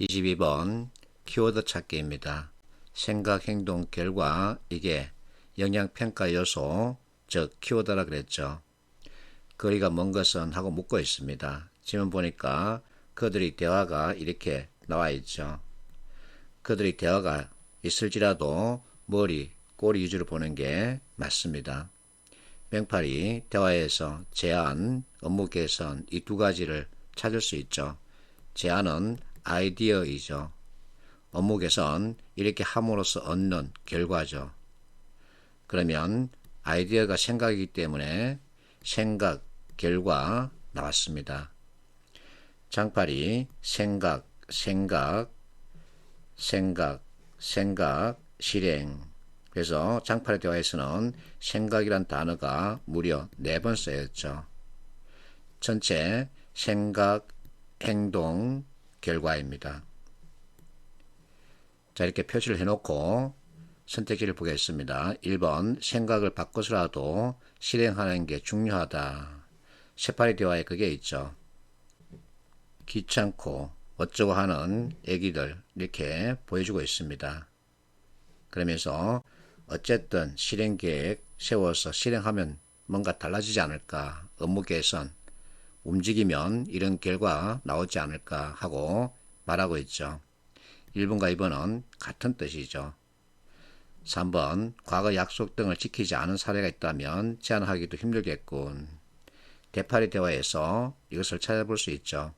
22번 키워드 찾기입니다. 생각, 행동, 결과 이게 영양평가 요소 즉 키워드라 그랬죠. 거리가 먼 것은 하고 묻고 있습니다. 지금 보니까 그들의 대화가 이렇게 나와 있죠. 그들의 대화가 있을지라도 머리, 꼬리 위주로 보는 게 맞습니다. 맹팔이 대화에서 제안, 업무 개선 이 두 가지를 찾을 수 있죠. 제안은 아이디어이죠. 업무 개선 이렇게 함으로써 얻는 결과죠. 그러면 아이디어가 생각이기 때문에 생각, 결과 나왔습니다. 장팔이 생각, 실행. 그래서 장팔의 대화에서는 생각이란 단어가 무려 4번 쓰였죠. 전체 생각, 행동, 결과입니다. 자, 이렇게 표시를 해놓고 선택지를 보겠습니다. 1번 생각을 바꿔서라도 실행하는 게 중요하다. 세파리 대화에 그게 있죠. 귀찮고 어쩌고 하는 애기들 이렇게 보여주고 있습니다. 그러면서 어쨌든 실행계획 세워서 실행하면 뭔가 달라지지 않을까, 업무 개선 움직이면 이런 결과 나오지 않을까 하고 말하고 있죠. 1번과 2번은 같은 뜻이죠. 3번 과거 약속 등을 지키지 않은 사례가 있다면 제안하기도 힘들겠군. 대파리 대화에서 이것을 찾아볼 수 있죠.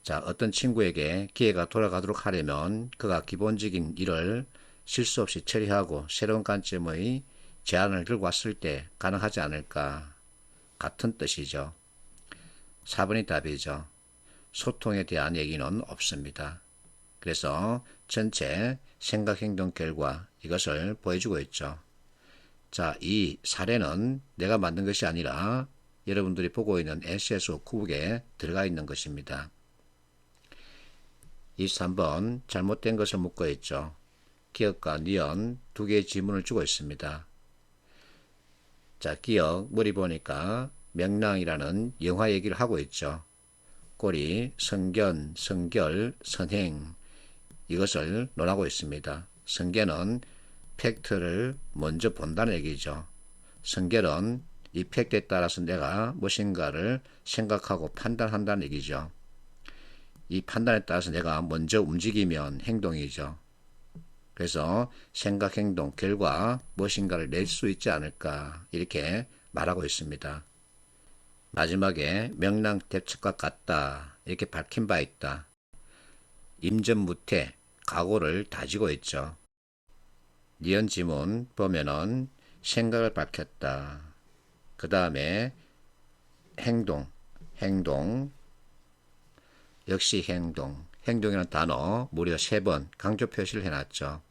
자, 어떤 친구에게 기회가 돌아가도록 하려면 그가 기본적인 일을 실수 없이 처리하고 새로운 관점의 제안을 들고 왔을 때 가능하지 않을까. 같은 뜻이죠. 4번이 답이죠. 소통에 대한 얘기는 없습니다. 그래서 전체 생각, 행동, 결과 이것을 보여주고 있죠. 자, 이 사례는 내가 만든 것이 아니라 여러분들이 보고 있는 SSO9북에 들어가 있는 것입니다. 23번 잘못된 것을 묻고 있죠. 기억과 니은 두 개의 지문을 주고 있습니다. 자, 기억, 머리 보니까 명랑이라는 영화 얘기를 하고 있죠. 꼬리, 성견, 성결, 선행 이것을 논하고 있습니다. 성견은 팩트를 먼저 본다는 얘기죠. 성결은 이 팩트에 따라서 내가 무엇인가를 생각하고 판단한다는 얘기죠. 이 판단에 따라서 내가 먼저 움직이면 행동이죠. 그래서 생각, 행동, 결과 무엇인가를 낼 수 있지 않을까 이렇게 말하고 있습니다. 마지막에 명랑대책과 같다 이렇게 밝힌 바 있다. 임전무태 각오를 다지고 있죠. 니은 지문 보면은 생각을 밝혔다. 그 다음에 행동 역시 행동이라는 단어 무려 3번 강조 표시를 해놨죠.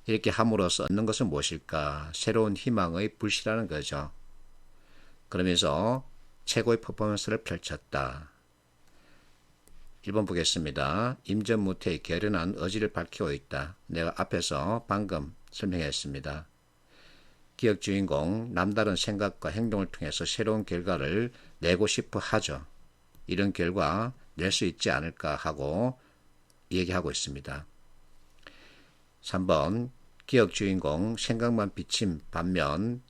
이렇게 함으로써 얻는 것은 무엇일까? 새로운 희망의 불씨라는 거죠. 그러면서 최고의 퍼포먼스를 펼쳤다. 1번 보겠습니다. 임전무태의 결연한 의지를 밝히고 있다. 내가 앞에서 방금 설명했습니다. 기억 주인공 남다른 생각과 행동을 통해서 새로운 결과를 내고 싶어 하죠. 이런 결과 낼 수 있지 않을까 하고 얘기하고 있습니다. 3번 기억 주인공 생각만 비친 반면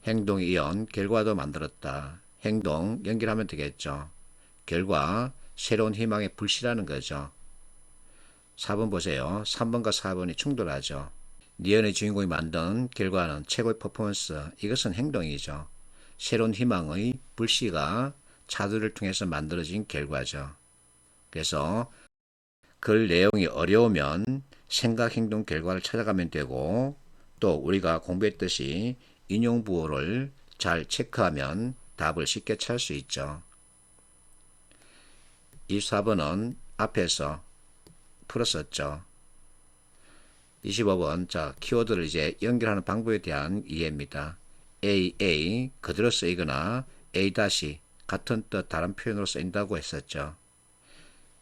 행동에 이은 결과도 만들었다. 행동 연결하면 되겠죠. 결과 새로운 희망의 불씨라는 거죠. 4번 보세요. 3번과 4번이 충돌하죠. 니은의 주인공이 만든 결과는 최고의 퍼포먼스. 이것은 행동이죠. 새로운 희망의 불씨가 차들을 통해서 만들어진 결과죠. 그래서 글 내용이 어려우면 생각, 행동, 결과를 찾아가면 되고 또 우리가 공부했듯이 인용부호를 잘 체크하면 답을 쉽게 찾을 수 있죠. 24번은 앞에서 풀었었죠. 25번 자 키워드를 이제 연결하는 방법에 대한 이해입니다. A 그대로 쓰이거나 A- 같은 뜻 다른 표현으로 쓰인다고 했었죠.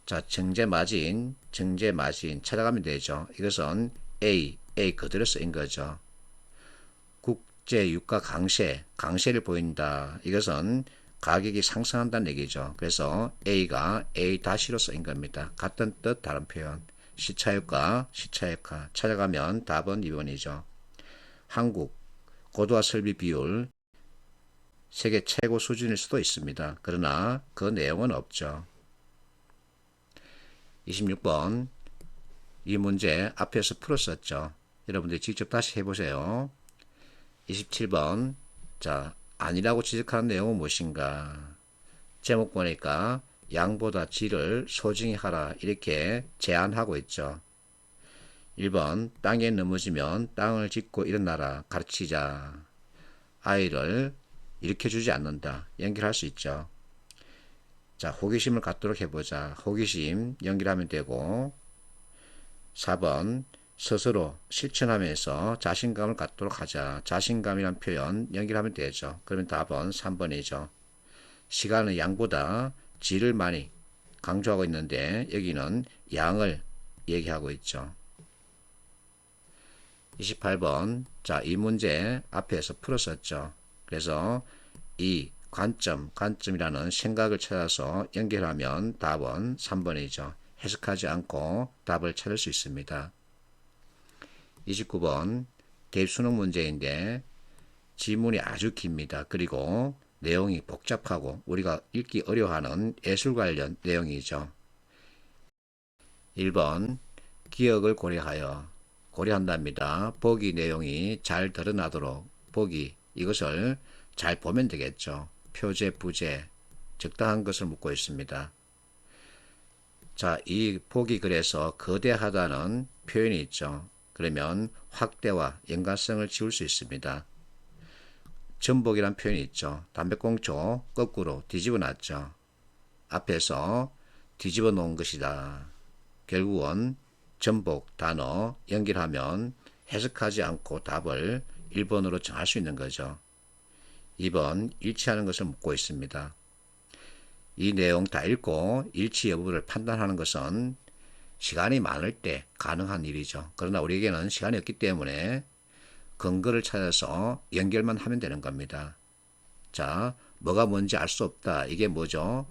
자 정제 마진 찾아가면 되죠. 이것은 A 그대로 쓰인 거죠. 국제 유가 강세를 보인다. 이것은 가격이 상승한다는 얘기죠. 그래서 A가 A-로 쓰인 겁니다. 같은 뜻 다른 표현. 시차효과, 시차효과 찾아가면 답은 2번이죠. 한국 고도화 설비 비율 세계 최고 수준일 수도 있습니다. 그러나 그 내용은 없죠. 26번 이 문제 앞에서 풀었었죠. 여러분들이 직접 다시 해보세요. 27번 자 아니라고 지적하는 내용은 무엇인가? 제목 보니까 양보다 질을 소중히 하라 이렇게 제안하고 있죠. 1번 땅에 넘어지면 땅을 짚고 일어나라 가르치자. 아이를 일으켜주지 않는다. 연결할 수 있죠. 자, 호기심을 갖도록 해보자. 호기심 연결하면 되고 4번 스스로 실천하면서 자신감을 갖도록 하자. 자신감이란 표현 연결하면 되죠. 그러면 답은 3번이죠. 시간은 양보다 질을 많이 강조하고 있는데 여기는 양을 얘기하고 있죠. 28번 자, 이 문제 앞에서 풀었었죠. 그래서 이 관점이라는 생각을 찾아서 연결하면 답은 3번이죠. 해석하지 않고 답을 찾을 수 있습니다. 29번 대입 수능 문제인데 지문이 아주 깁니다. 그리고 내용이 복잡하고 우리가 읽기 어려워하는 예술 관련 내용이죠. 1번 기억을 고려한답니다. 보기 내용이 잘 드러나도록 보기 이것을 잘 보면 되겠죠. 표제, 부제 적당한 것을 묻고 있습니다. 자, 이 보기 글에서 거대하다는 표현이 있죠. 그러면 확대와 연관성을 지울 수 있습니다. 전복이란 표현이 있죠. 담배꽁초 거꾸로 뒤집어 놨죠. 앞에서 뒤집어 놓은 것이다. 결국은 전복 단어 연결하면 해석하지 않고 답을 1번으로 정할 수 있는 거죠. 2번 일치하는 것을 묻고 있습니다. 이 내용 다 읽고 일치 여부를 판단하는 것은 시간이 많을 때 가능한 일이죠. 그러나 우리에게는 시간이 없기 때문에 근거를 찾아서 연결만 하면 되는 겁니다. 자, 뭐가 뭔지 알 수 없다. 이게 뭐죠?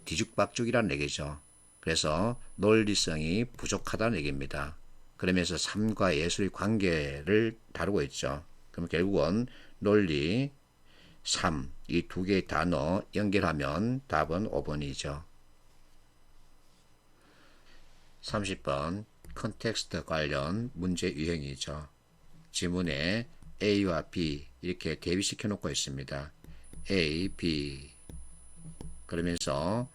뒤죽박죽이라는 얘기죠. 그래서 논리성이 부족하다는 얘기입니다. 그러면서 삶과 예술의 관계를 다루고 있죠. 그럼 결국은 논리, 삶, 이 두 개의 단어 연결하면 답은 5번이죠. 30번 컨텍스트 관련 문제 유형이죠. 지문에 A와 B 이렇게 대비시켜 놓고 있습니다. A, B 그러면서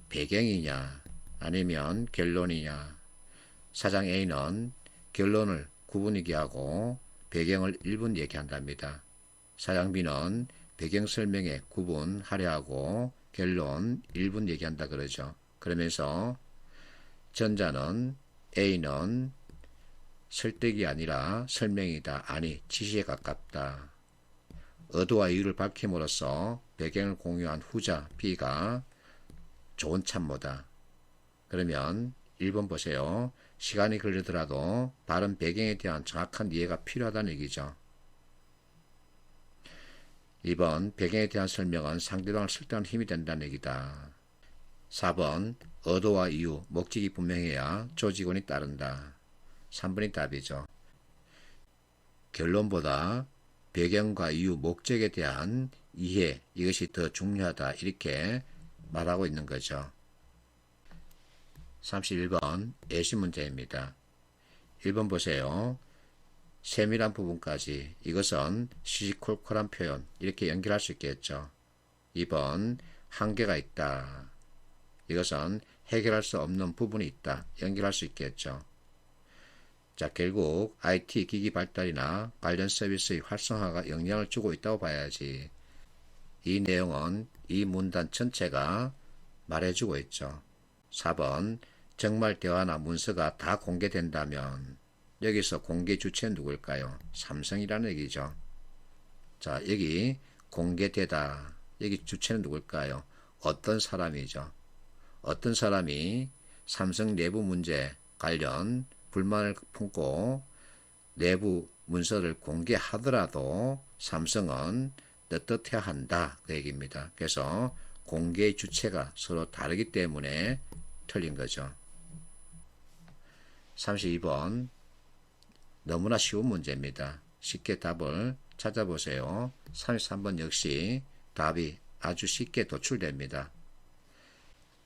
배경이냐 아니면 결론이냐. 사장 A는 결론을 9분 얘기하고 배경을 1분 얘기한답니다. 사장 B는 배경 설명에 9분 하려하고 결론 1분 얘기한다 그러죠. 그러면서 전자는 A는 설득이 아니라 설명이다. 아니 지시에 가깝다. 의도와 이유를 밝힘으로써 배경을 공유한 후자 B가 좋은 참모다. 그러면 1번 보세요. 시간이 걸리더라도 다른 배경에 대한 정확한 이해가 필요하다는 얘기죠. 2번 배경에 대한 설명은 상대방을 설득하는 힘이 된다는 얘기다. 4번 의도와 이유, 목적이 분명해야 조직원이 따른다. 3번이 답이죠. 결론보다 배경과 이유, 목적에 대한 이해, 이것이 더 중요하다. 이렇게 말하고 있는 거죠. 31번 예시 문제입니다. 1번 보세요. 세밀한 부분까지 이것은 시시콜콜한 표현 이렇게 연결할 수 있겠죠. 2번 한계가 있다. 이것은 해결할 수 없는 부분이 있다. 연결할 수 있겠죠. 자, 결국 IT 기기 발달이나 관련 서비스의 활성화가 영향을 주고 있다고 봐야지. 이 내용은 이 문단 전체가 말해주고 있죠. 4번 정말 대화나 문서가 다 공개된다면 여기서 공개 주체는 누구일까요? 삼성이라는 얘기죠. 자, 여기 공개되다. 여기 주체는 누구일까요? 어떤 사람이죠. 어떤 사람이 삼성 내부 문제 관련 불만을 품고 내부 문서를 공개하더라도 삼성은 떳떳해야 한다. 그 얘기입니다. 그래서 공개의 주체가 서로 다르기 때문에 틀린 거죠. 32번 너무나 쉬운 문제입니다. 쉽게 답을 찾아보세요. 33번 역시 답이 아주 쉽게 도출됩니다.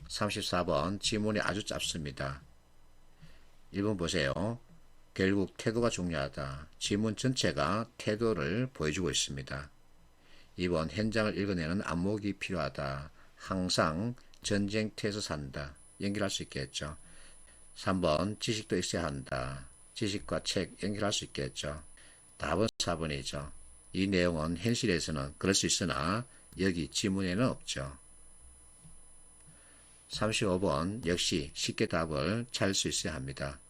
34번 지문이 아주 짧습니다. 1번 보세요. 결국 태도가 중요하다. 지문 전체가 태도를 보여주고 있습니다. 2번 현장을 읽어내는 안목이 필요하다. 항상 전쟁터에서 산다. 연결할 수 있겠죠. 3번 지식도 있어야 한다. 지식과 책 연결할 수 있겠죠. 답은 4번이죠. 이 내용은 현실에서는 그럴 수 있으나 여기 지문에는 없죠. 35번 역시 쉽게 답을 찾을 수 있어야 합니다.